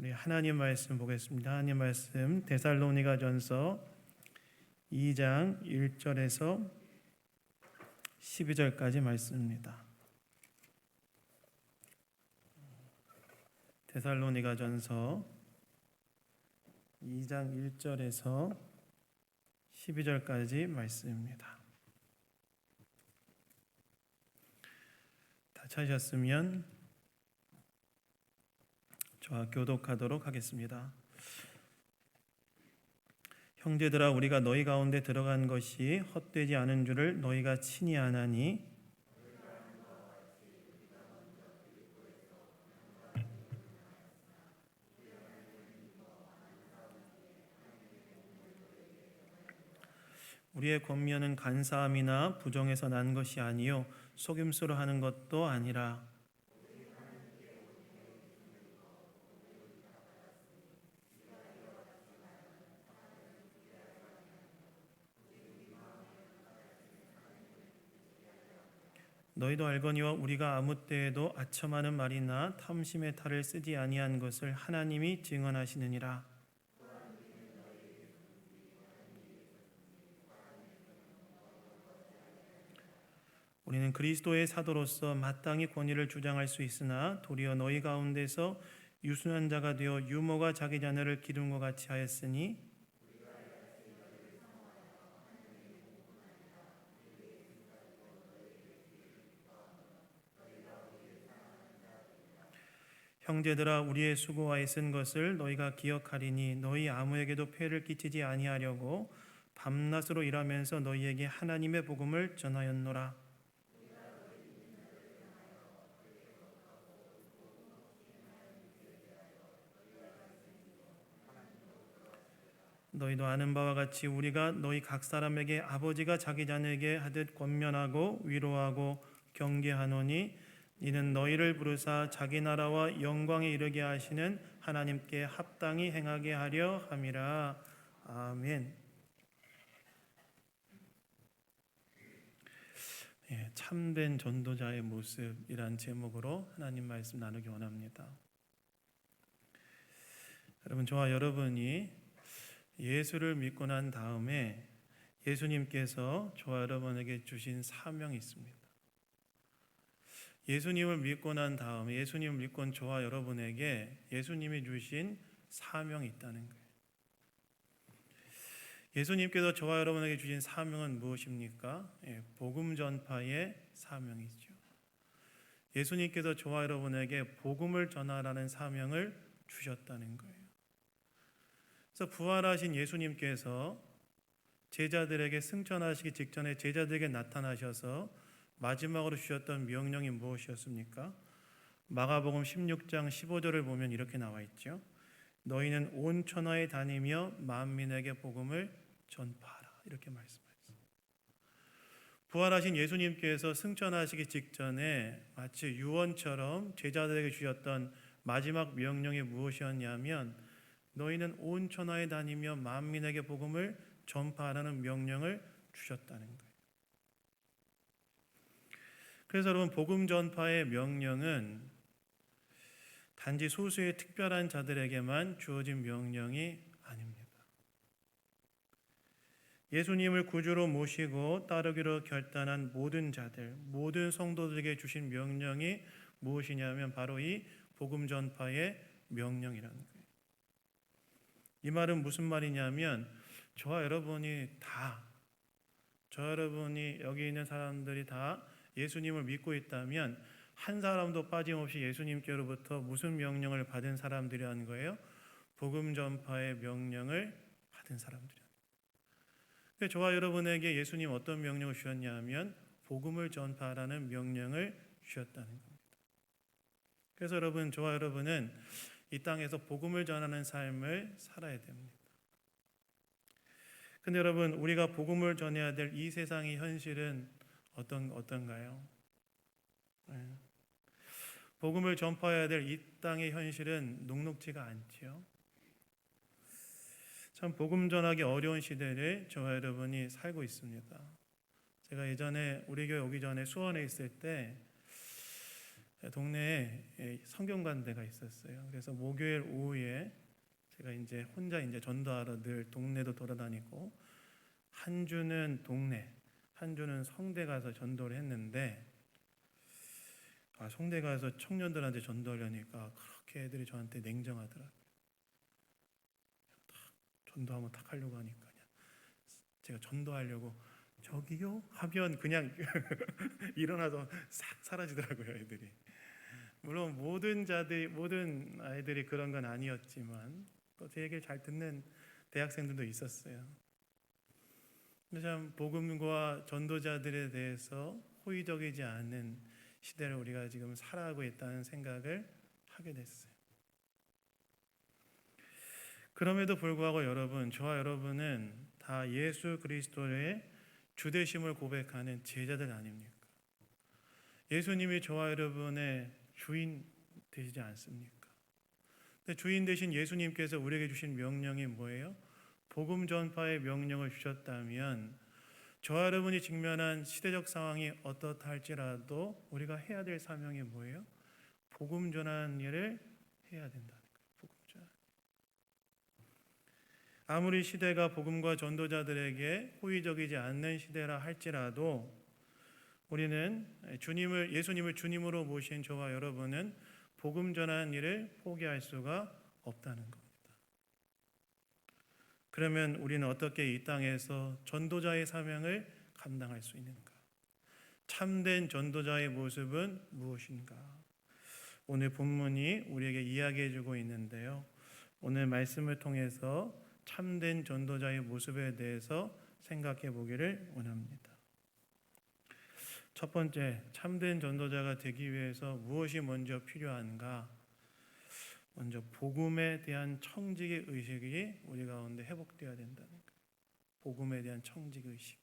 우리 하나님 말씀 보겠습니다. 하나님 말씀 데살로니가전서 2장 1절에서 12절까지 말씀입니다. 데살로니가전서 2장 1절에서 12절까지 말씀입니다. 다 찾으셨으면 저와 교독하도록 하겠습니다. 형제들아, 우리가 너희 가운데 들어간 것이 헛되지 않은 줄을 너희가 친히 아나니 우리의 권면은 간사함이나 부정에서 난 것이 아니요 속임수로 하는 것도 아니라 너희도 알거니와 우리가 아무 때에도 아첨하는 말이나 탐심의 탈을 쓰지 아니한 것을 하나님이 증언하시느니라. 우리는 그리스도의 사도로서 마땅히 권위를 주장할 수 있으나 도리어 너희 가운데서 유순한 자가 되어 유모가 자기 자녀를 기름과 같이 하였으니 형제들아, 우리의 수고와 애쓴 것을 너희가 기억하리니 너희 아무에게도 폐를 끼치지 아니하려고 밤낮으로 일하면서 너희에게 하나님의 복음을 전하였노라. 너희도 아는 바와 같이 우리가 너희 각 사람에게 아버지가 자기 자녀에게 하듯 권면하고 위로하고 경계하노니 이는 너희를 부르사 자기 나라와 영광에 이르게 하시는 하나님께 합당히 행하게 하려 함이라. 아멘. 참된 전도자의 모습이란 제목으로 하나님 말씀 나누기 원합니다. 여러분, 저와 여러분이 예수를 믿고 난 다음에 예수님께서 저와 여러분에게 주신 사명이 있습니다. 예수님을 믿고 난 다음에 예수님을 믿고 온 저와 여러분에게 예수님이 주신 사명이 있다는 거예요. 예수님께서 저와 여러분에게 주신 사명은 무엇입니까? 복음 전파의 사명이죠. 예수님께서 저와 여러분에게 복음을 전하라는 사명을 주셨다는 거예요. 그래서 부활하신 예수님께서 제자들에게 승천하시기 직전에 제자들에게 나타나셔서 마지막으로 주셨던 명령이 무엇이었습니까? 마가복음 16장 15절을 보면 이렇게 나와 있죠. 너희는 온 천하에 다니며 만민에게 복음을 전파하라. 이렇게 말씀하셨어요. 부활하신 예수님께서 승천하시기 직전에 마치 유언처럼 제자들에게 주셨던 마지막 명령이 무엇이었냐면 너희는 온 천하에 다니며 만민에게 복음을 전파하라는 명령을 주셨다는 거예요. 그래서 여러분, 복음 전파의 명령은 단지 소수의 특별한 자들에게만 주어진 명령이 아닙니다. 예수님을 구주로 모시고 따르기로 결단한 모든 자들, 모든 성도들에게 주신 명령이 무엇이냐면 바로 이 복음 전파의 명령이라는 거예요. 이 말은 무슨 말이냐면 저와 여러분이 여기 있는 사람들이 다 예수님을 믿고 있다면 한 사람도 빠짐없이 예수님께로부터 무슨 명령을 받은 사람들이라는 거예요? 복음 전파의 명령을 받은 사람들이라는 거예요. 저와 여러분에게 예수님 어떤 명령을 주셨냐면 복음을 전파하라는 명령을 주셨다는 겁니다. 그래서 여러분, 저와 여러분은 이 땅에서 복음을 전하는 삶을 살아야 됩니다. 근데 여러분, 우리가 복음을 전해야 될 이 세상의 현실은 어떤가요? 복음을 전파해야 될 이 땅의 현실은 녹록지가 않지요. 참 복음 전하기 어려운 시대를 저와 여러분이 살고 있습니다. 제가 예전에 우리 교회 오기 전에 수원에 있을 때 동네에 성경관대가 있었어요. 그래서 목요일 오후에 제가 이제 혼자 전도하러 늘 동네도 돌아다니고, 한 주는 동네, 한 주는 성대 가서 전도를 했는데, 성대 가서 청년들한테 전도하려니까 그렇게 애들이 저한테 냉정하더라고요. 전도하면 탁 하려고 하니까 그냥 제가 전도하려고 저기요 하면 그냥 일어나서 싹 사라지더라고요, 애들이. 물론 모든 아이들이 그런 건 아니었지만 또 제 얘기를 잘 듣는 대학생들도 있었어요. 근데 참 복음과 전도자들에 대해서 호의적이지 않은 시대를 우리가 지금 살아가고 있다는 생각을 하게 됐어요. 그럼에도 불구하고 여러분, 저와 여러분은 다 예수 그리스도의 주되심을 고백하는 제자들 아닙니까? 예수님이 저와 여러분의 주인 되시지 않습니까? 근데 주인 되신 예수님께서 우리에게 주신 명령이 뭐예요? 복음 전파의 명령을 주셨다면 저와 여러분이 직면한 시대적 상황이 어떻다 할지라도 우리가 해야 될 사명이 뭐예요? 복음 전하는 일을 해야 된다는 거예요. 복음 전하는. 아무리 시대가 복음과 전도자들에게 호의적이지 않는 시대라 할지라도 우리는 예수님을 주님으로 모신 저와 여러분은 복음 전하는 일을 포기할 수가 없다는 겁니다. 그러면 우리는 어떻게 이 땅에서 전도자의 사명을 감당할 수 있는가? 참된 전도자의 모습은 무엇인가? 오늘 본문이 우리에게 이야기해 주고 있는데요. 오늘 말씀을 통해서 참된 전도자의 모습에 대해서 생각해 보기를 원합니다. 첫 번째, 참된 전도자가 되기 위해서 무엇이 먼저 필요한가? 먼저 복음에 대한 청지기 의식이 우리 가운데 회복되어야 된다는 거예요. 복음에 대한 청지기 의식.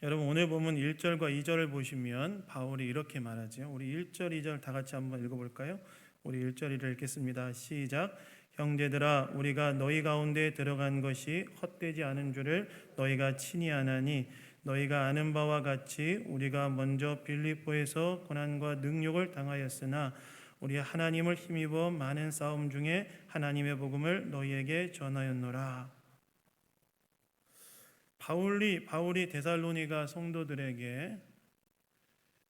여러분 오늘 보면 1절과 2절을 보시면 바울이 이렇게 말하죠. 우리 1절, 2절 다 같이 한번 읽어볼까요? 우리 1절, 2절 읽겠습니다. 시작. 형제들아 우리가 너희 가운데 들어간 것이 헛되지 않은 줄을 너희가 친히 아나니 너희가 아는 바와 같이 우리가 먼저 빌립보에서 고난과 능욕을 당하였으나 우리 하나님을 힘입어 많은 싸움 중에 하나님의 복음을 너희에게 전하였노라. 바울이 데살로니가 성도들에게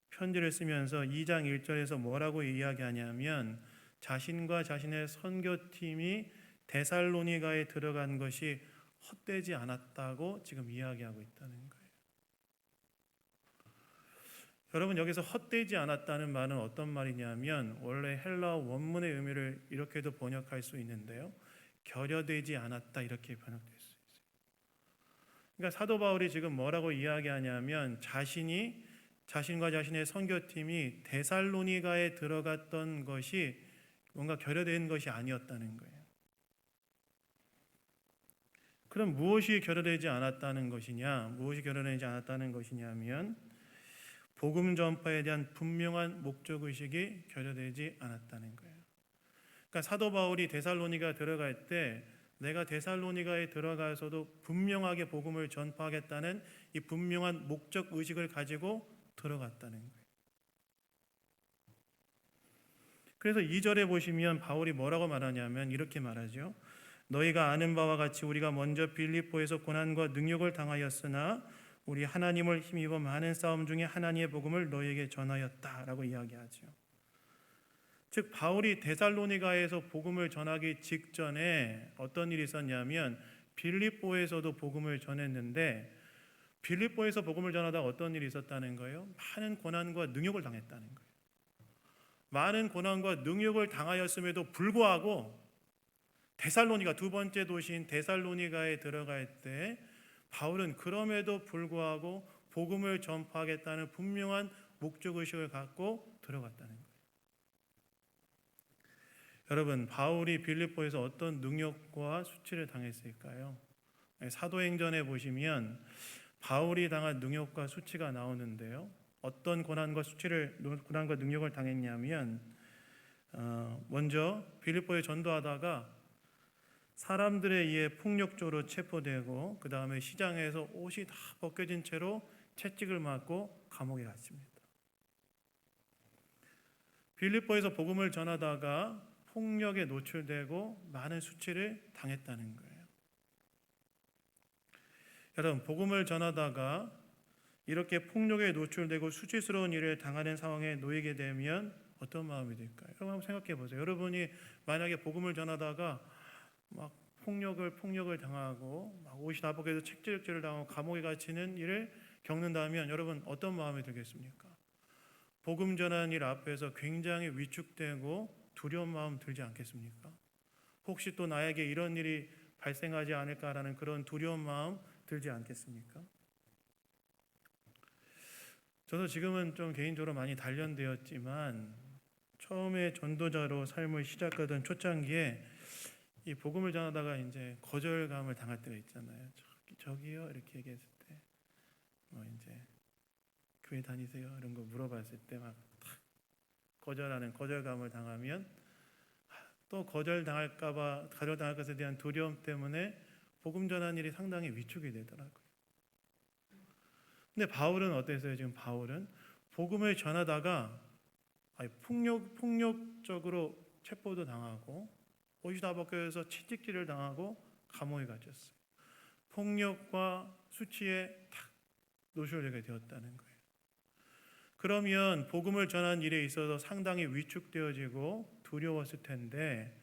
편지를 쓰면서 2장 1절에서 뭐라고 이야기하냐면 자신과 자신의 선교팀이 데살로니가에 들어간 것이 헛되지 않았다고 지금 이야기하고 있다는 거예요. 여러분 여기서 헛되지 않았다는 말은 어떤 말이냐면 원래 헬라어 원문의 의미를 이렇게도 번역할 수 있는데요. 결여되지 않았다 이렇게 번역될 수 있어요. 그러니까 사도 바울이 지금 뭐라고 이야기하냐면 자신과 자신의 선교팀이 데살로니가에 들어갔던 것이 뭔가 결여된 것이 아니었다는 거예요. 그럼 무엇이 결여되지 않았다는 것이냐? 무엇이 결여되지 않았다는 것이냐면 복음 전파에 대한 분명한 목적 의식이 결여되지 않았다는 거예요. 그러니까 사도 바울이 데살로니가 들어갈 때 내가 데살로니가에 들어가서도 분명하게 복음을 전파하겠다는 이 분명한 목적 의식을 가지고 들어갔다는 거예요. 그래서 2절에 보시면 바울이 뭐라고 말하냐면 이렇게 말하죠. 너희가 아는 바와 같이 우리가 먼저 빌립보에서 고난과 능욕을 당하였으나 우리 하나님을 힘입어 많은 싸움 중에 하나님의 복음을 너희에게 전하였다라고 이야기하죠. 즉 바울이 데살로니가에서 복음을 전하기 직전에 어떤 일이 있었냐면 빌립보에서도 복음을 전했는데 빌립보에서 복음을 전하다 어떤 일이 있었다는 거예요? 많은 고난과 능욕을 당했다는 거예요. 많은 고난과 능욕을 당하였음에도 불구하고 데살로니가 두 번째 도시인 데살로니가에 들어갈 때 바울은 그럼에도 불구하고 복음을 전파하겠다는 분명한 목적의식을 갖고 들어갔다는 거예요. 여러분 바울이 빌립보에서 어떤 능욕과 수치를 당했을까요? 사도행전에 보시면 바울이 당한 능욕과 수치가 나오는데요. 어떤 고난과 능욕을 당했냐면 먼저 빌립보에 전도하다가 사람들에 의해 폭력적으로 체포되고 그 다음에 시장에서 옷이 다 벗겨진 채로 채찍을 맞고 감옥에 갇힙니다. 빌립보에서 복음을 전하다가 폭력에 노출되고 많은 수치를 당했다는 거예요. 여러분, 복음을 전하다가 이렇게 폭력에 노출되고 수치스러운 일을 당하는 상황에 놓이게 되면 어떤 마음이 들까요? 여러분 한번 생각해 보세요. 여러분이 만약에 복음을 전하다가 막 폭력을 당하고 막 옷이 다 벗겨서 책질질을 당하고 감옥에 갇히는 일을 겪는다면 여러분 어떤 마음이 들겠습니까? 복음 전하는 일 앞에서 굉장히 위축되고 두려운 마음 들지 않겠습니까? 혹시 또 나에게 이런 일이 발생하지 않을까라는 그런 두려운 마음 들지 않겠습니까? 저도 지금은 좀 개인적으로 많이 단련되었지만 처음에 전도자로 삶을 시작하던 초창기에 이 복음을 전하다가 이제 거절감을 당할 때가 있잖아요. 저기요 이렇게 얘기했을 때 뭐 이제 교회 다니세요 이런 거 물어봤을 때 막 거절감을 당하면 또 거절당할 것에 대한 두려움 때문에 복음 전하는 일이 상당히 위축이 되더라고요. 근데 바울은 어땠어요? 지금 바울은 복음을 전하다가 폭력적으로 체포도 당하고 옷이 다 벗겨져서 채찍질을 당하고 감옥에 갇혔어요. 폭력과 수치에 탁 노출되게 되었다는 거예요. 그러면 복음을 전하는 일에 있어서 상당히 위축되어지고 두려웠을 텐데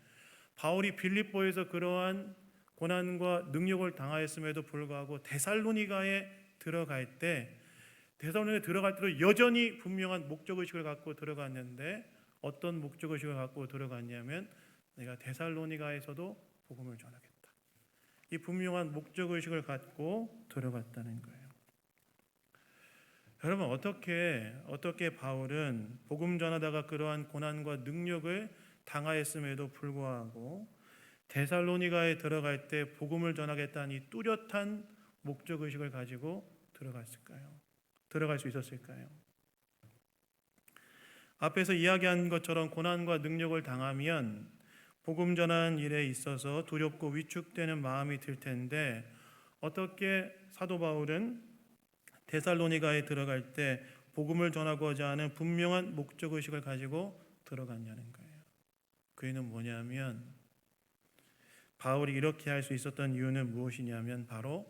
바울이 빌립보에서 그러한 고난과 능력을 당하였음에도 불구하고 데살로니가에 들어갈 때도 여전히 분명한 목적의식을 갖고 들어갔는데 어떤 목적의식을 갖고 들어갔냐면 내가 데살로니가에서도 복음을 전하겠다. 이 분명한 목적의식을 갖고 들어갔다는 거예요. 여러분 어떻게 바울은 복음 전하다가 그러한 고난과 능력을 당하였음에도 불구하고 데살로니가에 들어갈 때 복음을 전하겠다는 이 뚜렷한 목적의식을 가지고 들어갈 수 있었을까요? 앞에서 이야기한 것처럼 고난과 능력을 당하면 복음 전하는 일에 있어서 두렵고 위축되는 마음이 들 텐데 어떻게 사도 바울은 데살로니가에 들어갈 때 복음을 전하고자 하는 분명한 목적의식을 가지고 들어갔냐는 거예요. 그 이유는 뭐냐면 바울이 이렇게 할 수 있었던 이유는 무엇이냐면 바로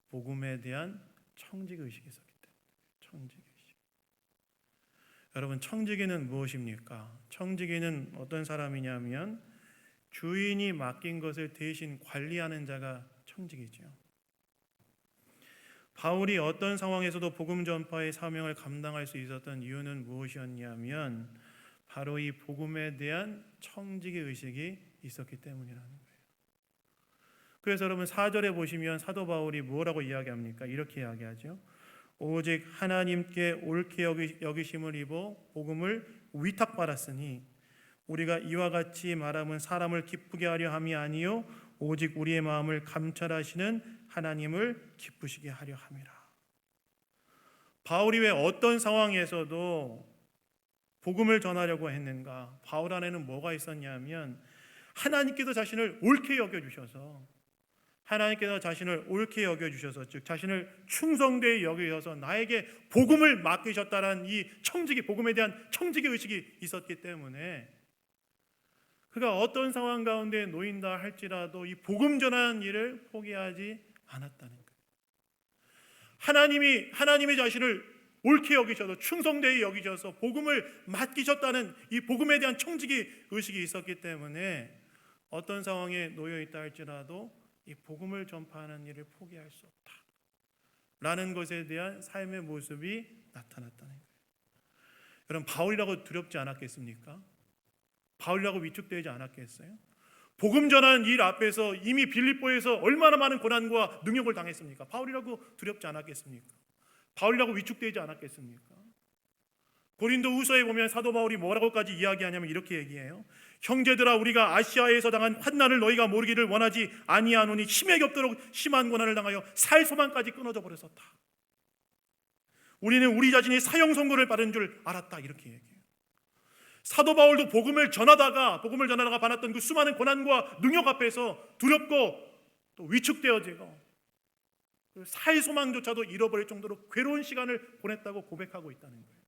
복음에 대한 청지기의식이 있었기 때문에. 청지기의식. 여러분 청지기는 무엇입니까? 청지기는 어떤 사람이냐면 주인이 맡긴 것을 대신 관리하는 자가 청지기죠. 바울이 어떤 상황에서도 복음 전파의 사명을 감당할 수 있었던 이유는 무엇이었냐면 바로 이 복음에 대한 청지기 의식이 있었기 때문이라는 거예요. 그래서 여러분 4절에 보시면 사도 바울이 뭐라고 이야기합니까? 이렇게 이야기하죠. 오직 하나님께 옳게 여기심을 입어 복음을 위탁받았으니 우리가 이와 같이 말함은 사람을 기쁘게 하려 함이 아니요 오직 우리의 마음을 감찰하시는 하나님을 기쁘시게 하려 함이라. 바울이 왜 어떤 상황에서도 복음을 전하려고 했는가? 바울 안에는 뭐가 있었냐면 하나님께서 자신을 옳게 여겨주셔서 즉 자신을 충성되이 여기셔서 나에게 복음을 맡기셨다는 이 복음에 대한 청지기 의식이 있었기 때문에 그가 어떤 상황 가운데 놓인다 할지라도 이 복음 전하는 일을 포기하지 않았다는 거예요. 하나님이 자신을 옳게 여기셔서 충성되이 여기셔서 복음을 맡기셨다는 이 복음에 대한 청지기 의식이 있었기 때문에 어떤 상황에 놓여 있다 할지라도 이 복음을 전파하는 일을 포기할 수 없다라는 것에 대한 삶의 모습이 나타났다는 거예요. 여러분 바울이라고 두렵지 않았겠습니까? 바울이라고 위축되지 않았겠어요? 복음 전하는 일 앞에서 이미 빌립보에서 얼마나 많은 고난과 능력을 당했습니까? 바울이라고 두렵지 않았겠습니까? 바울이라고 위축되지 않았겠습니까? 고린도후서에 보면 사도 바울이 뭐라고까지 이야기하냐면 이렇게 얘기해요. 형제들아 우리가 아시아에서 당한 환난을 너희가 모르기를 원하지 아니하노니 힘에 겹도록 심한 고난을 당하여 살 소망까지 끊어져 버렸었다. 우리는 우리 자신이 사형 선고를 받은 줄 알았다 이렇게 얘기해요. 사도 바울도 복음을 전하다가 받았던 그 수많은 고난과 능력 앞에서 두렵고 또 위축되어지고 살 소망조차도 잃어버릴 정도로 괴로운 시간을 보냈다고 고백하고 있다는 거예요.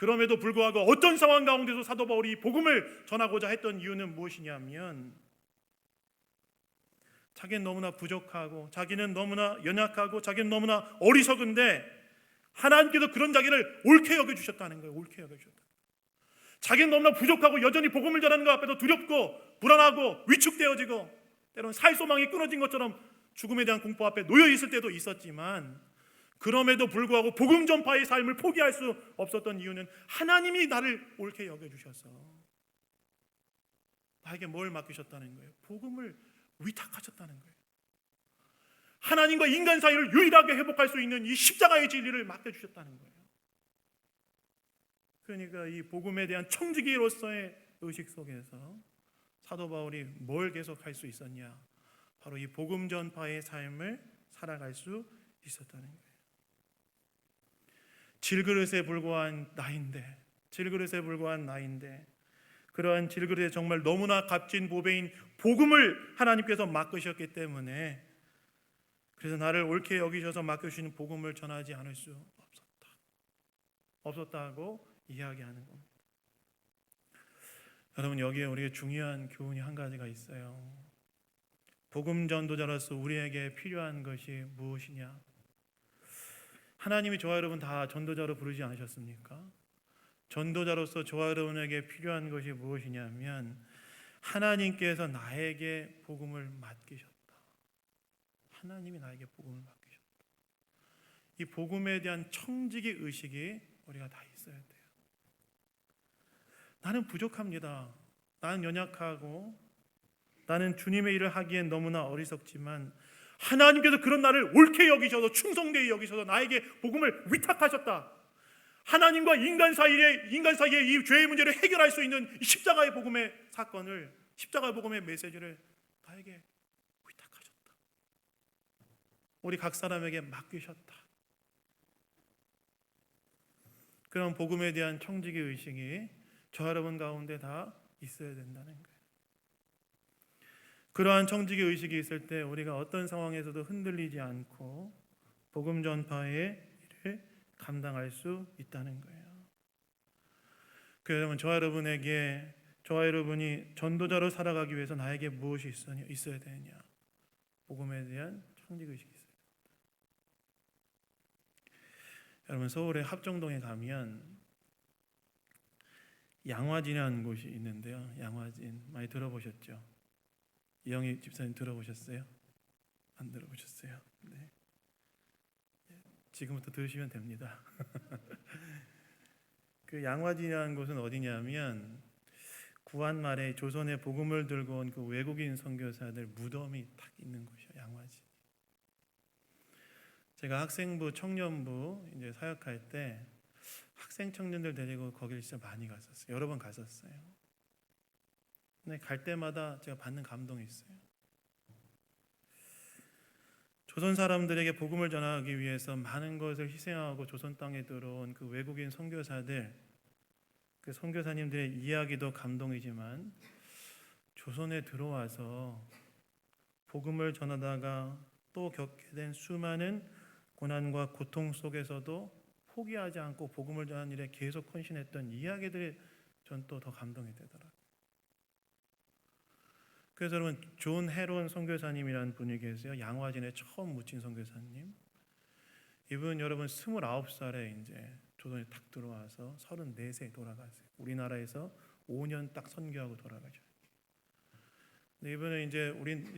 그럼에도 불구하고 어떤 상황 가운데서 사도 바울이 복음을 전하고자 했던 이유는 무엇이냐면 자기는 너무나 부족하고 자기는 너무나 연약하고 자기는 너무나 어리석은데 하나님께서 그런 자기를 옳게 여겨주셨다는 거예요. 옳게 여겨주셨다. 자기는 너무나 부족하고 여전히 복음을 전하는 것 앞에서 두렵고 불안하고 위축되어지고 때로는 살 소망이 끊어진 것처럼 죽음에 대한 공포 앞에 놓여 있을 때도 있었지만 그럼에도 불구하고 복음 전파의 삶을 포기할 수 없었던 이유는 하나님이 나를 옳게 여겨주셔서 나에게 뭘 맡기셨다는 거예요? 복음을 위탁하셨다는 거예요. 하나님과 인간 사이를 유일하게 회복할 수 있는 이 십자가의 진리를 맡겨주셨다는 거예요. 그러니까 이 복음에 대한 청지기로서의 의식 속에서 사도 바울이 뭘 계속할 수 있었냐? 바로 이 복음 전파의 삶을 살아갈 수 있었다는 거예요. 질그릇에 불과한 나인데 그러한 질그릇에 정말 너무나 값진 보배인 복음을 하나님께서 맡기셨기 때문에 그래서 나를 옳게 여기셔서 맡겨주시는 복음을 전하지 않을 수 없었다고 이야기하는 겁니다. 여러분, 여기에 우리에게 중요한 교훈이 한 가지가 있어요. 복음 전도자로서 우리에게 필요한 것이 무엇이냐? 하나님이 저와 여러분 다 전도자로 부르지 않으셨습니까? 전도자로서 저와 여러분에게 필요한 것이 무엇이냐면 하나님께서 나에게 복음을 맡기셨다. 하나님이 나에게 복음을 맡기셨다. 이 복음에 대한 청지기 의식이 우리가 다 있어야 돼요. 나는 부족합니다. 나는 연약하고 나는 주님의 일을 하기엔 너무나 어리석지만 하나님께서 그런 나를 옳게 여기셔서 충성되게 여기셔서 나에게 복음을 위탁하셨다. 하나님과 인간 사이에 이 죄의 문제를 해결할 수 있는 이 십자가의 복음의 사건을, 십자가의 복음의 메시지를 나에게 위탁하셨다. 우리 각 사람에게 맡기셨다. 그런 복음에 대한 청지기 의식이 저 여러분 가운데 다 있어야 된다는 거예요. 그러한 청지기 의식이 있을 때 우리가 어떤 상황에서도 흔들리지 않고 복음 전파의 일을 감당할 수 있다는 거예요. 그러면 저와 여러분이 전도자로 살아가기 위해서 나에게 무엇이 있어야 되느냐? 복음에 대한 청지기 의식이 있어야 됩니다. 여러분, 서울의 합정동에 가면 양화진이라는 곳이 있는데요. 양화진 많이 들어보셨죠? 이영희 집사님 들어보셨어요? 안 들어보셨어요? 네. 지금부터 들으시면 됩니다. 그 양화진이라는 곳은 어디냐면 구한 말에 조선에 복음을 들고 온 그 외국인 선교사들 무덤이 딱 있는 곳이에요. 양화진. 제가 학생부, 청년부 이제 사역할 때 학생 청년들 데리고 거기를 진짜 많이 갔었어요. 여러 번 갔었어요. 근데 갈 때마다 제가 받는 감동이 있어요. 조선 사람들에게 복음을 전하기 위해서 많은 것을 희생하고 조선 땅에 들어온 그 외국인 선교사들, 그 선교사님들의 이야기도 감동이지만 조선에 들어와서 복음을 전하다가 또 겪게 된 수많은 고난과 고통 속에서도 포기하지 않고 복음을 전하는 일에 계속 헌신했던 이야기들이 전 또 더 감동이 되더라고요. 그래서 여러분, 존 헤론 선교사님이라는 분이 계세요. 양화진에 처음 묻힌 선교사님. 이분 여러분 29살에 이제 조선에 딱 들어와서 34세에 돌아가세요. 우리나라에서 5년 딱 선교하고 돌아가죠. 근데 이분은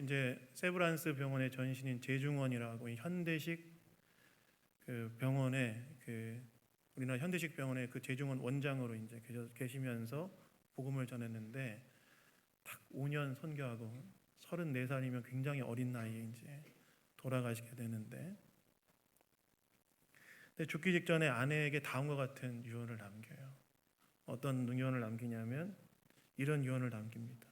이제 세브란스 병원의 전신인 제중원이라고 현대식 그 병원에 우리나라 현대식 병원의 그 제중원 원장으로 이제 계시면서 복음을 전했는데 딱 5년 선교하고 34살이면 굉장히 어린 나이에 이제 돌아가시게 되는데, 근데 죽기 직전에 아내에게 다음과 같은 유언을 남겨요. 어떤 유언을 남기냐면 이런 유언을 남깁니다.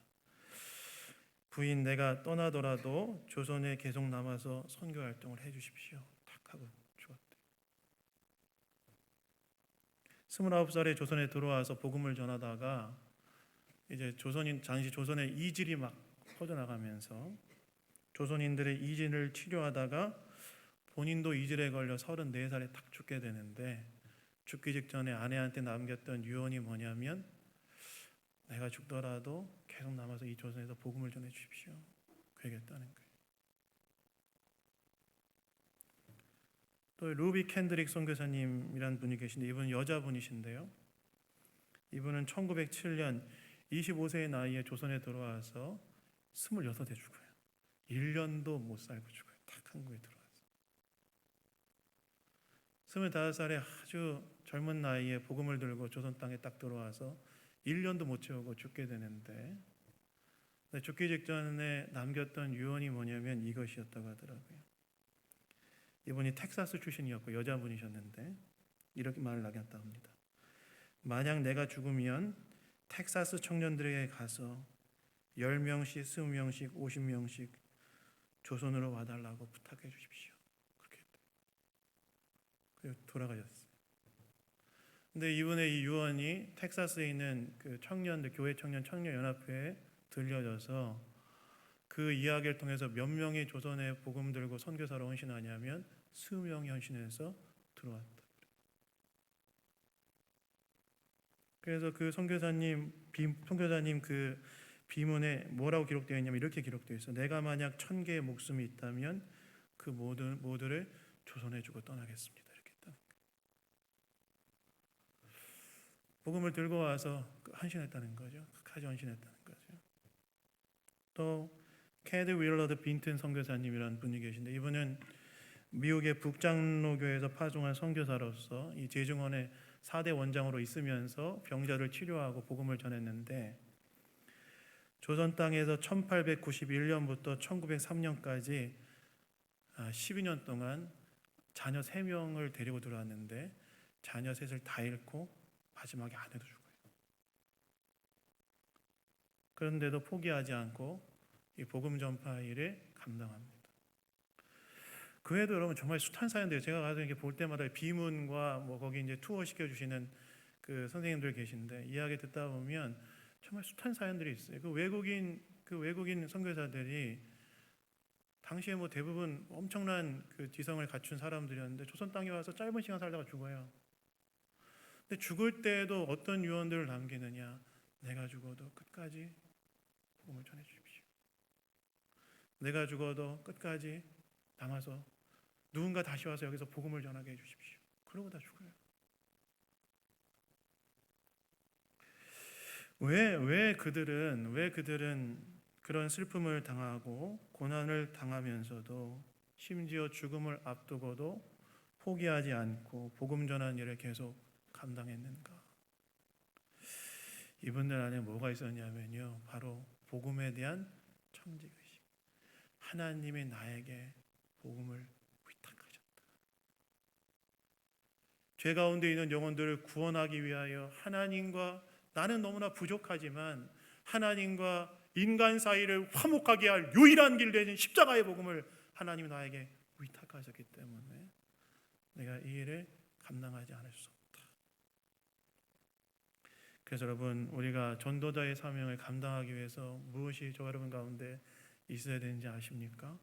부인, 내가 떠나더라도 조선에 계속 남아서 선교 활동을 해주십시오. 딱 하고 죽었대요. 29살에 조선에 들어와서 복음을 전하다가 이제 당시 조선의 이질이 막 퍼져나가면서 조선인들의 이질을 치료하다가 본인도 이질에 걸려 34살에 딱 죽게 되는데 죽기 직전에 아내한테 남겼던 유언이 뭐냐면 내가 죽더라도 계속 남아서 이 조선에서 복음을 전해 주십시오. 그러겠다는 거예요. 또 루비 캔드릭 선교사님이란 분이 계신데 이분은 여자분이신데요. 이분은 1907년 25세의 나이에 조선에 들어와서 26에 죽어요. 1년도 못 살고 죽어요. 딱 한국에 들어와서 25살에 아주 젊은 나이에 복음을 들고 조선 땅에 딱 들어와서 1년도 못 채우고 죽게 되는데 죽기 직전에 남겼던 유언이 뭐냐면 이것이었다고 하더라고요. 이분이 텍사스 출신이었고 여자분이셨는데 이렇게 말을 남겼다 합니다. 만약 내가 죽으면 텍사스 청년들에게 가서 10명씩, 20명씩, 50명씩 조선으로 와달라고 부탁해 주십시오. 그렇게 했대요. 그리고 돌아가셨어요. 근데 이분의 이 유언이 텍사스에 있는 그 청년들, 교회 청년연합회에 들려져서 그 이야기를 통해서 몇 명이 조선에 복음 들고 선교사로 헌신하냐면 20명이 헌신해서 들어왔다. 그래서 그 선교사님 그 비문에 뭐라고 기록되어 있냐면 이렇게 기록되어 있어. 내가 만약 1000개의 목숨이 있다면 그 모두를 조선해 주고 떠나겠습니다. 이렇게 했다는 거예요. 복음을 들고 와서 헌신했다는 거죠. 끝까지 헌신했다는 거죠. 또 캐드 윌러드 빈튼 선교사님이라는 분이 계신데 이분은 미국의 북장로교회에서 파송한 선교사로서 이 제중원의 4대 원장으로 있으면서 병자를 치료하고 복음을 전했는데 조선 땅에서 1891년부터 1903년까지 12년 동안 자녀 3명을 데리고 들어왔는데 자녀 셋을 다 잃고 마지막에 아내도 죽어요. 그런데도 포기하지 않고 이 복음 전파 일을 감당합니다. 그 외에도 여러분 정말 숱한 사연들 제가 가서 이렇게 볼 때마다 비문과 뭐 거기 이제 투어 시켜주시는 그 선생님들 계신데 이야기 듣다 보면 정말 숱한 사연들이 있어요. 그 외국인 선교사들이 당시에 뭐 대부분 엄청난 그 지성을 갖춘 사람들이었는데 조선 땅에 와서 짧은 시간 살다가 죽어요. 근데 죽을 때에도 어떤 유언들을 남기느냐? 내가 죽어도 끝까지 복음을 전해 주십시오. 내가 죽어도 끝까지 남아서 누군가 다시 와서 여기서 복음을 전하게 해 주십시오. 그러고 다 죽어요. 왜 그들은 그런 슬픔을 당하고 고난을 당하면서도 심지어 죽음을 앞두고도 포기하지 않고 복음 전하는 일을 계속 감당했는가? 이분들 안에 뭐가 있었냐면요, 바로 복음에 대한 청지의식. 하나님이 나에게 복음을 위탁하셨다. 죄 가운데 있는 영혼들을 구원하기 위하여 하나님과 나는 너무나 부족하지만 하나님과 인간 사이를 화목하게 할 유일한 길 되는 십자가의 복음을 하나님이 나에게 위탁하셨기 때문에 내가 이 일을 감당하지 않을 수 없다. 그래서 여러분, 우리가 전도자의 사명을 감당하기 위해서 무엇이 저와 여러분 가운데 있어야 되는지 아십니까?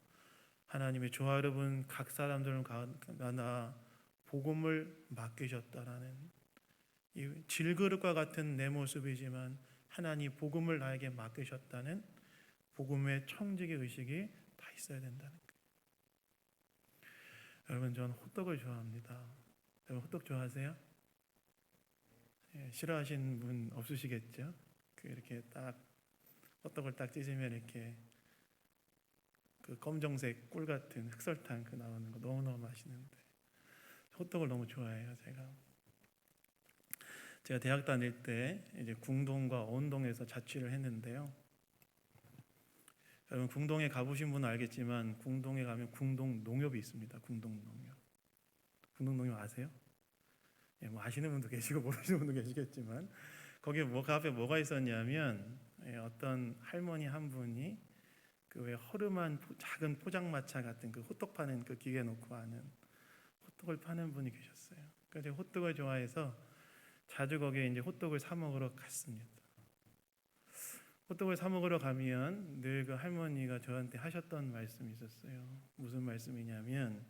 하나님이 저와 여러분 각 사람들을 가나 복음을 맡기셨다라는 이 질그릇과 같은 내 모습이지만 하나님 복음을 나에게 맡기셨다는 복음의 청지기 의식이 다 있어야 된다는 거예요. 여러분, 저는 호떡을 좋아합니다. 여러분 호떡 좋아하세요? 싫어하시는 분 없으시겠죠? 이렇게 딱 호떡을 딱 찢으면 이렇게 그 검정색 꿀 같은 흑설탕 그 나오는 거 너무너무 맛있는데 호떡을 너무 좋아해요. 제가 대학 다닐 때 이제 궁동과 언동에서 자취를 했는데요. 여러분 궁동에 가보신 분은 알겠지만 궁동에 가면 궁동 농협이 있습니다. 궁동 농협 아세요? 뭐 아시는 분도 계시고 모르시는 분도 계시겠지만 거기에 그 앞에 뭐가 있었냐면 어떤 할머니 한 분이 그 왜 허름한 작은 포장마차 같은 그 호떡 파는 그 기계 놓고 하는 호떡을 파는 분이 계셨어요. 그래서 제가 호떡을 좋아해서 자주 거기에 이제 호떡을 사 먹으러 갔습니다. 호떡을 사 먹으러 가면 늘 그 할머니가 저한테 하셨던 말씀이 있었어요. 무슨 말씀이냐면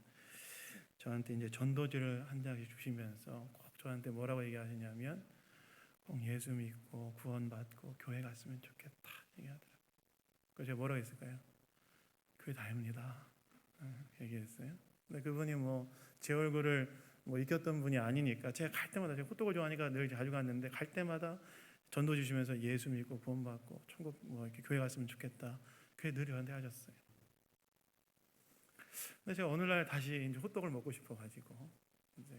저한테 이제 전도지를 한 장씩 주시면서 꼭 저한테 뭐라고 얘기하시냐면 꼭 예수 믿고 구원받고 교회 갔으면 좋겠다 얘기하더라고요. 그래서 제가 뭐라고 했을까요? 그게 다입니다. 얘기했어요. 근데 그분이 뭐 제 얼굴을 뭐 익혔던 분이 아니니까 제가 갈 때마다, 제가 호떡을 좋아하니까 늘 자주 갔는데 갈 때마다 전도 주시면서 예수 믿고 구원받고 천국 뭐 이렇게 교회 갔으면 좋겠다. 그게 늘 저한테 하셨어요. 근데 제가 어느 날 다시 이제 호떡을 먹고 싶어 가지고 이제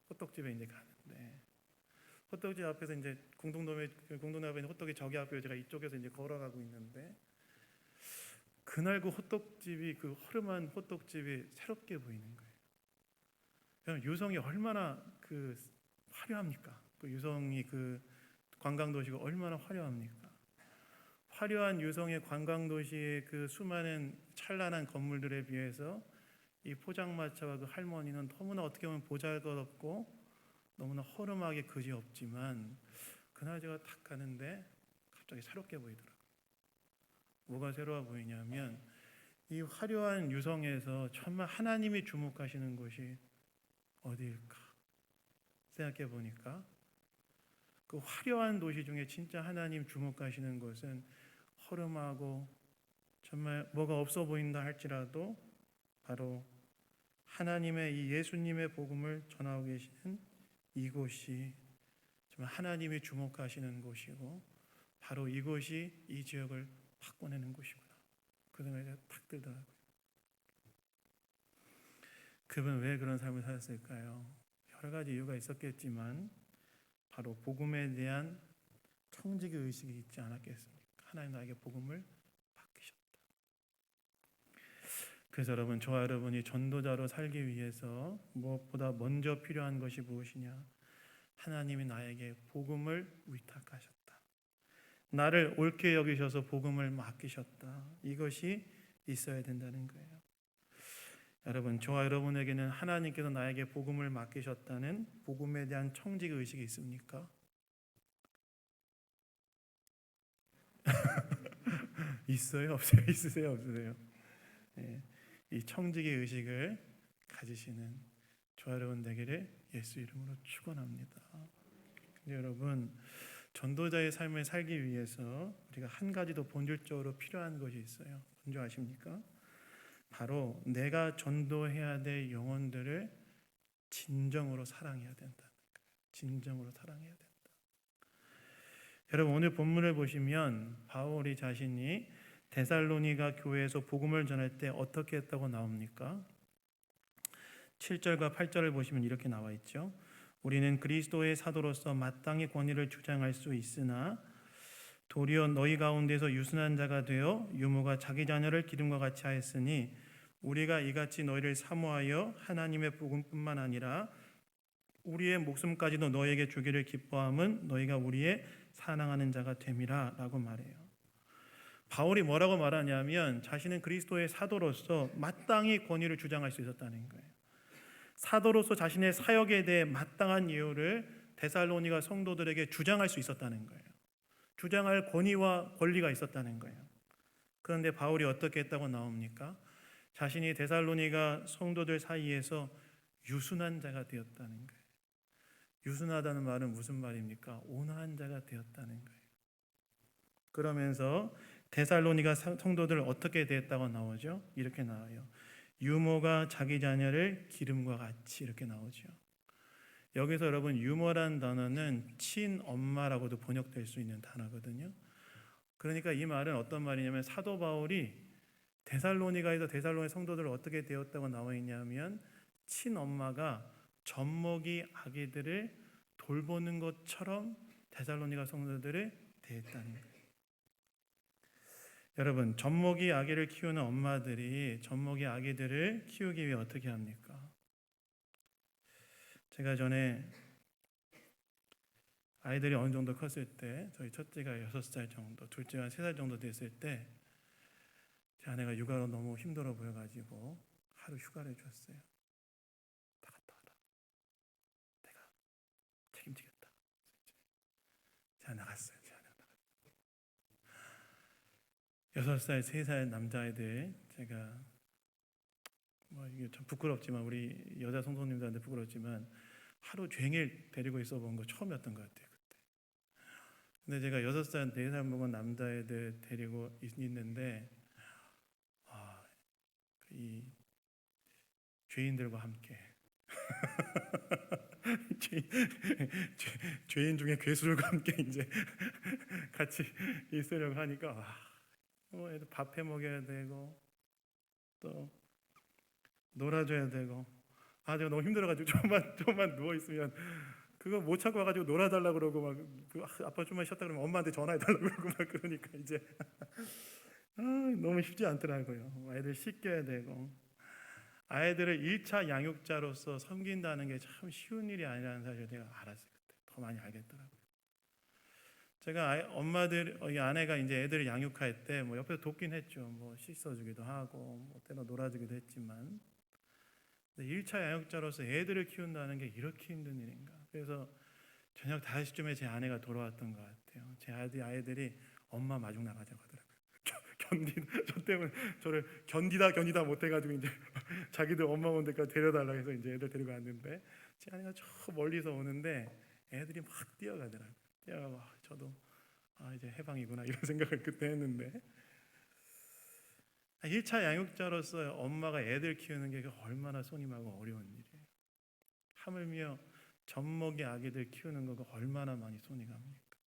호떡집에 이제 가는데, 호떡집 앞에서 이제 공동dom에 앞에 있는 호떡이 저기 앞에, 제가 이쪽에서 이제 걸어가고 있는데 그날 그 호떡집이, 그 허름한 호떡집이 새롭게 보이는 거예요. 유성이 얼마나 그 화려합니까? 그 유성이 그 관광도시가 얼마나 화려합니까? 화려한 유성의 관광도시의 그 수많은 찬란한 건물들에 비해서 이 포장마차와 그 할머니는 너무나 어떻게 보면 보잘것없고 너무나 허름하게 그지없지만, 그날 제가 딱 가는데 갑자기 새롭게 보이더라고요. 뭐가 새로워 보이냐면 이 화려한 유성에서 정말 하나님이 주목하시는 곳이 어디일까 생각해 보니까, 그 화려한 도시 중에 진짜 하나님 주목하시는 곳은 허름하고 정말 뭐가 없어 보인다 할지라도 바로 하나님의 이 예수님의 복음을 전하고 계시는 이곳이 정말 하나님이 주목하시는 곳이고, 바로 이곳이 이 지역을 바꿔내는 곳이구나, 그 생각이 탁 들더라고요. 그분 왜 그런 삶을 살았을까요? 여러 가지 이유가 있었겠지만 바로 복음에 대한 청지기 의식이 있지 않았겠습니까? 하나님 나에게 복음을 맡기셨다. 그래서 여러분, 저와 여러분이 전도자로 살기 위해서 무엇보다 먼저 필요한 것이 무엇이냐? 하나님이 나에게 복음을 위탁하셨다. 나를 옳게 여기셔서 복음을 맡기셨다. 이것이 있어야 된다는 거예요. 여러분, 저와 여러분에게는 하나님께서 나에게 복음을 맡기셨다는 복음에 대한 청지기 의식이 있습니까? 있어요? 없어요? 있으세요? 없으세요? 네, 이 청지기 의식을 가지시는 저와 여러분 되기를 예수 이름으로 축원합니다. 근데 여러분, 전도자의 삶을 살기 위해서 우리가 한 가지 더 본질적으로 필요한 것이 있어요. 뭔지 아십니까? 바로 내가 전도해야 될 영혼들을 진정으로 사랑해야 된다는 거예요. 진정으로 사랑해야 된다. 여러분, 오늘 본문을 보시면 바울이 자신이 데살로니가 교회에서 복음을 전할 때 어떻게 했다고 나옵니까? 7절과 8절을 보시면 이렇게 나와 있죠. 우리는 그리스도의 사도로서 마땅히 권위를 주장할 수 있으나 도리어 너희 가운데서 유순한 자가 되어 유모가 자기 자녀를 기름과 같이 하였으니 우리가 이같이 너희를 사모하여 하나님의 복음뿐만 아니라 우리의 목숨까지도 너희에게 주기를 기뻐함은 너희가 우리의 사랑하는 자가 됨이라 라고 말해요. 바울이 뭐라고 말하냐면 자신은 그리스도의 사도로서 마땅히 권위를 주장할 수 있었다는 거예요. 사도로서 자신의 사역에 대해 마땅한 이유를 데살로니가 성도들에게 주장할 수 있었다는 거예요. 주장할 권위와 권리가 있었다는 거예요. 그런데 바울이 어떻게 했다고 나옵니까? 자신이 데살로니가 성도들 사이에서 유순한 자가 되었다는 거예요. 유순하다는 말은 무슨 말입니까? 온화한 자가 되었다는 거예요. 그러면서 데살로니가 성도들 어떻게 되었다고 나오죠? 이렇게 나와요. 유모가 자기 자녀를 기름과 같이, 이렇게 나오죠. 여기서 여러분, 유모란 단어는 친엄마라고도 번역될 수 있는 단어거든요. 그러니까 이 말은 어떤 말이냐면 사도 바울이 데살로니가에서 데살로니 성도들을 어떻게 되었다고 나와 있냐면 친엄마가 젖먹이 아기들을 돌보는 것처럼 데살로니가 성도들을 대했다는 거예요. 여러분, 젖먹이 아기를 키우는 엄마들이 젖먹이 아기들을 키우기 위해 어떻게 합니까? 제가 전에 아이들이 어느 정도 컸을 때, 저희 첫째가 6살 정도, 둘째가 3살 정도 됐을 때 제 아내가 육아로 너무 힘들어 보여가지고 하루 휴가를 줬어요. 다 갔다 와라. 내가 책임지겠다. 제가 나갔어요. 6살, 3살 남자아이들, 제가 이게 참 부끄럽지만, 우리 여자 성도님들한테 부끄럽지만 하루 종일 데리고 있어 본 거 처음이었던 것 같아요. 그때. 근데 제가 6살, 4살 먹은 남자애들 데리고 있는데 이 죄인들과 함께 죄인 중에 괴수들과 함께 이제 같이 있으려고 하니까 애들 밥해 먹여야 되고 또 놀아줘야 되고 제가 너무 힘들어가지고 조금만 누워 있으면 그거 못 참고 와가지고 놀아달라 그러고 막 아빠 좀만 쉬었다 그러면 엄마한테 전화해달라 그러고 막 그러니까 이제 너무 쉽지 않더라고요. 아이들 씻겨야 되고 아이들을 1차 양육자로서 섬긴다는 게 참 쉬운 일이 아니라는 사실을 내가 알았어요. 그때 더 많이 알겠더라고요. 제가 엄마들 이 아내가 이제 애들을 양육할 때 뭐 옆에서 돕긴 했죠. 뭐 씻어주기도 하고 뭐 때로 놀아주기도 했지만 1차 양육자로서 애들을 키운다는 게 이렇게 힘든 일인가. 그래서 저녁 5시쯤에 제 아내가 돌아왔던 것 같아요. 제 아이들이 엄마 마중 나가자고 하더라고요. 저 때문에 저를 견디다 못해가지고 이제 자기들 엄마 온 데까지 데려달라고 해서 이제 애들 데리고 왔는데 제 아내가 저 멀리서 오는데 애들이 막 뛰어가더라고요. 뛰어가고 저도 이제 해방이구나 이런 생각을 그때 했는데 1차 양육자로서 엄마가 애들 키우는 게 얼마나 손님하고 어려운 일이에요. 하물며 젖먹이 아기들 키우는 거가 얼마나 많이 손이 갑니까?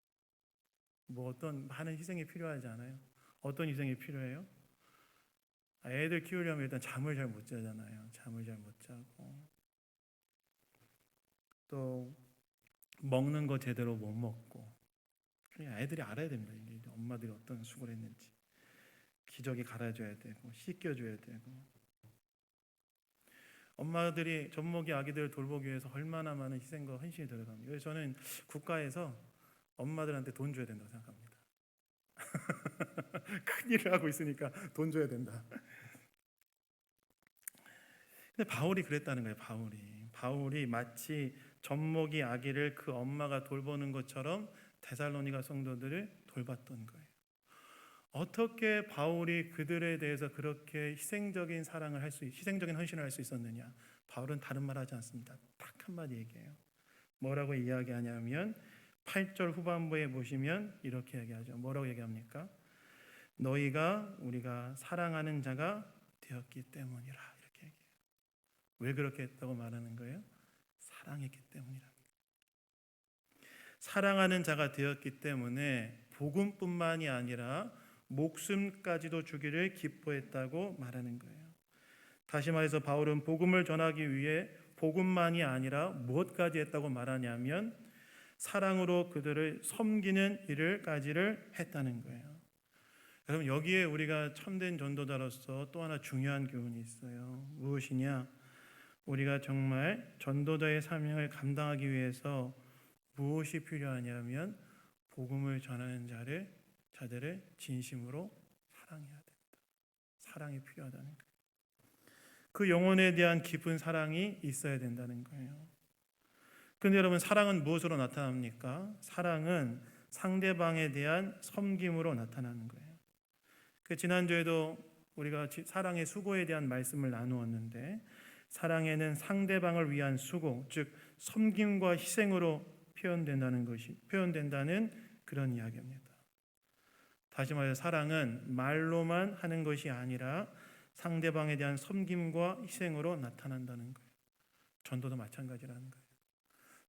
뭐 어떤 많은 희생이 필요하지 않아요? 어떤 희생이 필요해요? 애들 키우려면 일단 잠을 잘 못 자잖아요. 잠을 잘 못 자고 또 먹는 거 제대로 못 먹고 애들이 알아야 됩니다. 이게 엄마들이 어떤 수고를 했는지 기저귀 갈아줘야 되고 씻겨줘야 되고 엄마들이 젖먹이 아기들을 돌보기 위해서 얼마나 많은 희생과 헌신이 들어갑니다. 그래서 저는 국가에서 엄마들한테 돈 줘야 된다고 생각합니다. 큰일을 하고 있으니까 돈 줘야 된다. 근데 바울이 그랬다는 거예요. 바울이 마치 젖먹이 아기를 그 엄마가 돌보는 것처럼 데살로니가 성도들을 돌봤던 거예요. 어떻게 바울이 그들에 대해서 그렇게 희생적인 헌신을 할 수 있었느냐? 바울은 다른 말 하지 않습니다. 딱 한마디 얘기해요. 뭐라고 이야기하냐면 8절 후반부에 보시면 이렇게 얘기하죠. 뭐라고 얘기합니까? 우리가 사랑하는 자가 되었기 때문이라 이렇게 얘기해요. 왜 그렇게 했다고 말하는 거예요? 사랑했기 때문이랍니다. 사랑하는 자가 되었기 때문에 복음뿐만이 아니라 목숨까지도 주기를 기뻐했다고 말하는 거예요. 다시 말해서 바울은 복음을 전하기 위해 복음만이 아니라 무엇까지 했다고 말하냐면 사랑으로 그들을 섬기는 일을까지를 했다는 거예요. 여러분 여기에 우리가 참된 전도자로서 또 하나 중요한 교훈이 있어요. 무엇이냐? 우리가 정말 전도자의 사명을 감당하기 위해서 무엇이 필요하냐면 복음을 전하는 자들을 진심으로 사랑해야 된다. 사랑이 필요하다는 거예요. 그 영혼에 대한 깊은 사랑이 있어야 된다는 거예요. 그런데 여러분 사랑은 무엇으로 나타납니까? 사랑은 상대방에 대한 섬김으로 나타나는 거예요. 지난주에도 우리가 사랑의 수고에 대한 말씀을 나누었는데 사랑에는 상대방을 위한 수고, 즉 섬김과 희생으로 표현된다는 그런 이야기입니다. 다시 말해 사랑은 말로만 하는 것이 아니라 상대방에 대한 섬김과 희생으로 나타난다는 거예요. 전도도 마찬가지라는 거예요.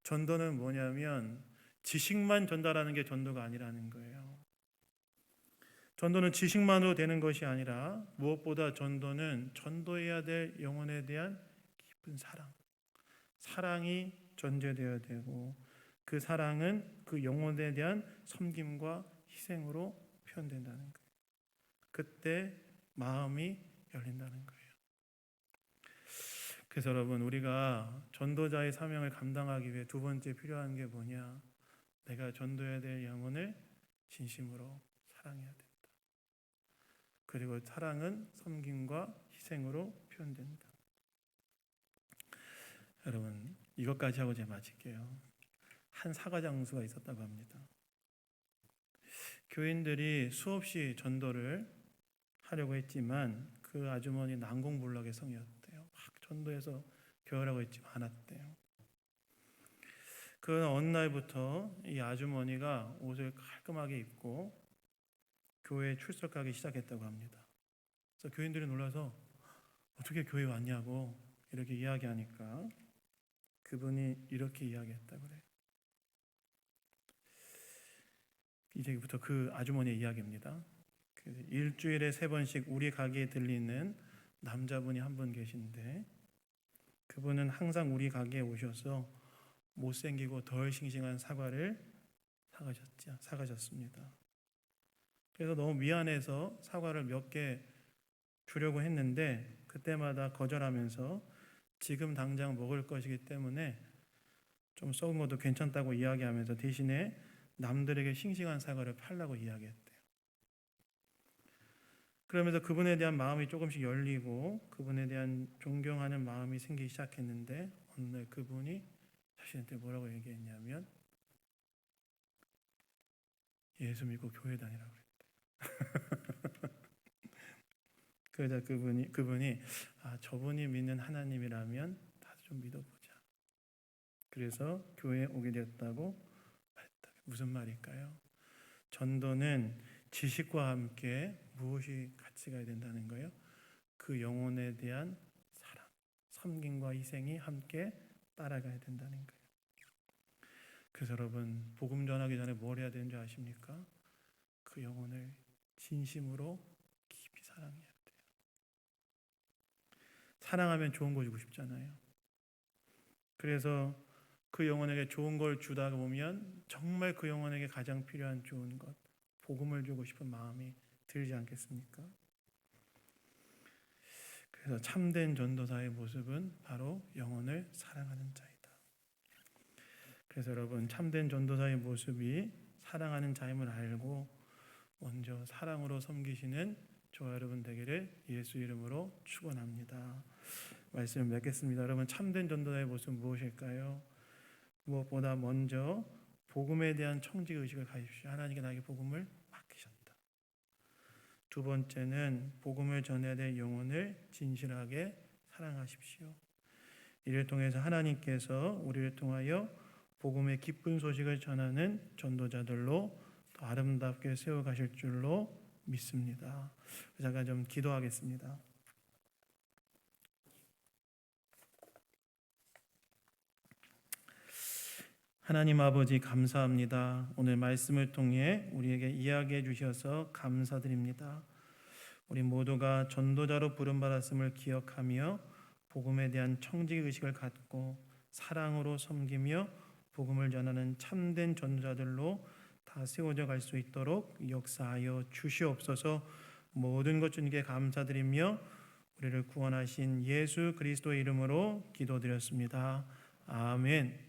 전도는 뭐냐면 지식만 전달하는 게 전도가 아니라는 거예요. 전도는 지식만으로 되는 것이 아니라 무엇보다 전도는 전도해야 될 영혼에 대한 깊은 사랑이 전제되어야 되고 그 사랑은 그 영혼에 대한 섬김과 희생으로 표현된다는 거예요. 그때 마음이 열린다는 거예요. 그래서 여러분 우리가 전도자의 사명을 감당하기 위해 두 번째 필요한 게 뭐냐? 내가 전도해야 될 영혼을 진심으로 사랑해야 된다. 그리고 사랑은 섬김과 희생으로 표현된다. 여러분 이것까지 하고 제가 마칠게요. 한 사과장수가 있었다고 합니다. 교인들이 수없이 전도를 하려고 했지만 그 아주머니 난공불락의 성이었대요. 막 전도해서 교회라고 했지만 안 왔대요. 그 어느 날부터 이 아주머니가 옷을 깔끔하게 입고 교회에 출석하기 시작했다고 합니다. 그래서 교인들이 놀라서 어떻게 교회에 왔냐고 이렇게 이야기하니까 그분이 이렇게 이야기했다고 그래요. 이제부터 그 아주머니의 이야기입니다. 일주일에 3번씩 우리 가게에 들리는 남자분이 한 분 계신데 그분은 항상 우리 가게에 오셔서 못생기고 덜 싱싱한 사과를 사가셨습니다. 그래서 너무 미안해서 사과를 몇 개 주려고 했는데 그때마다 거절하면서 지금 당장 먹을 것이기 때문에 좀 썩은 것도 괜찮다고 이야기하면서 대신에 남들에게 싱싱한 사과를 팔라고 이야기했대요. 그러면서 그분에 대한 마음이 조금씩 열리고 그분에 대한 존경하는 마음이 생기기 시작했는데 어느 날 그분이 자신한테 뭐라고 얘기했냐면 예수 믿고 교회 다니라고 그랬대. 그러자 그분이 저분이 믿는 하나님이라면 나도 좀 믿어보자. 그래서 교회에 오게 되었다고 말했다. 무슨 말일까요? 전도는 지식과 함께 무엇이 같이 가야 된다는 거예요? 그 영혼에 대한 사랑, 섬김과 희생이 함께 따라가야 된다는 거예요. 그래서 여러분 복음 전하기 전에 뭘 해야 되는 줄 아십니까? 그 영혼을 진심으로 깊이 사랑해야 돼요. 사랑하면 좋은 거 주고 싶잖아요. 그래서 그 영혼에게 좋은 걸 주다 보면 정말 그 영혼에게 가장 필요한 좋은 것, 복음을 주고 싶은 마음이 들지 않겠습니까? 그래서 참된 전도사의 모습은 바로 영혼을 사랑하는 자이다. 그래서 여러분 참된 전도사의 모습이 사랑하는 자임을 알고 먼저 사랑으로 섬기시는 저와 여러분 되기를 예수 이름으로 축원합니다. 말씀을 맺겠습니다. 여러분 참된 전도자의 모습은 무엇일까요? 무엇보다 먼저 복음에 대한 청지의식을 가지십시오. 하나님께 나에게 복음을 맡기셨다. 두 번째는 복음을 전해야 될 영혼을 진실하게 사랑하십시오. 이를 통해서 하나님께서 우리를 통하여 복음의 기쁜 소식을 전하는 전도자들로 더 아름답게 세워가실 줄로 믿습니다. 잠깐 좀 기도하겠습니다. 하나님 아버지 감사합니다. 오늘 말씀을 통해 우리에게 이야기해 주셔서 감사드립니다. 우리 모두가 전도자로 부름받았음을 기억하며 복음에 대한 청지의식을 갖고 사랑으로 섬기며 복음을 전하는 참된 전도자들로 다 세워져 갈 수 있도록 역사하여 주시옵소서. 모든 것 주님께 감사드리며 우리를 구원하신 예수 그리스도의 이름으로 기도드렸습니다. 아멘.